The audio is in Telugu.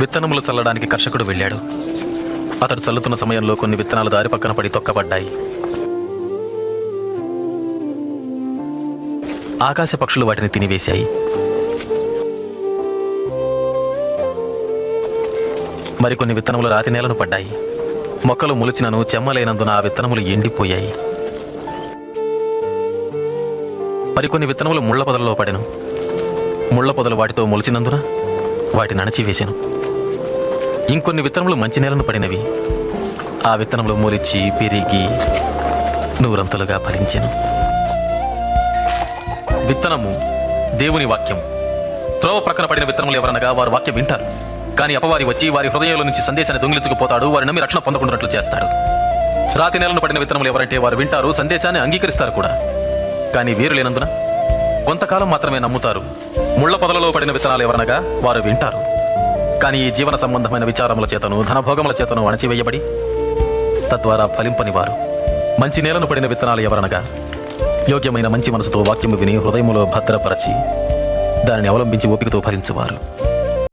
విత్తనములు చల్లడానికి కర్షకుడు వెళ్ళాడు. అతడు చల్లుతున్న సమయంలో కొన్ని విత్తనాలు దారి పక్కన పడి తొక్కబడ్డాయి. ఆకాశ పక్షులు వాటిని తినివేశాయి. మరికొన్ని విత్తనములు రాతి నేలను పడ్డాయి. మొక్కలు మొలిచినను చెమ్మలేనందున ఆ విత్తనములు ఎండిపోయాయి. మరికొన్ని విత్తనములు ముళ్ల పొదలలో పడెను. ముళ్ల పొదలు వాటితో మొలిచినందున వాటిని అణచివేశాను. ఇంకొన్ని విత్తనములు మంచి నేలను పడినవి. ఆ విత్తనములు మొలిచి పెరిగి నూరంతలుగా ఫలించెను. విత్తనము దేవుని వాక్యం. త్రోవ ప్రక్కన పడిన విత్తనములు ఎవరనగా వారు వాక్యం వింటారు, కానీ అపవాది వచ్చి వారి హృదయంలో నుంచి సందేశాన్ని దొంగిలించుకుపోతాడు. వారి నమ్మి రక్షణ పొందకుండాట్లు చేస్తాడు. రాతి నేలను పడిన విత్తనములు ఎవరంటే వారు వింటారు, సందేశాన్ని అంగీకరిస్తారు కూడా, కానీ వీరు లేనందున కొంతకాలం మాత్రమే నమ్ముతారు. ముళ్ల పొదలలో పడిన విత్తనాలు ఎవరనగా వారు వింటారు, కానీ ఈ జీవన సంబంధమైన విచారముల చేతను ధనభోగముల చేతను అణచివేయబడి తద్వారా ఫలింపని వారు. మంచి నేలను పడిన విత్తనాలు ఎవరనగా యోగ్యమైన మంచి మనసుతో వాక్యము విని హృదయములో భద్రపరచి దానిని అవలంబించి ఓపికతో ఫలించువారు.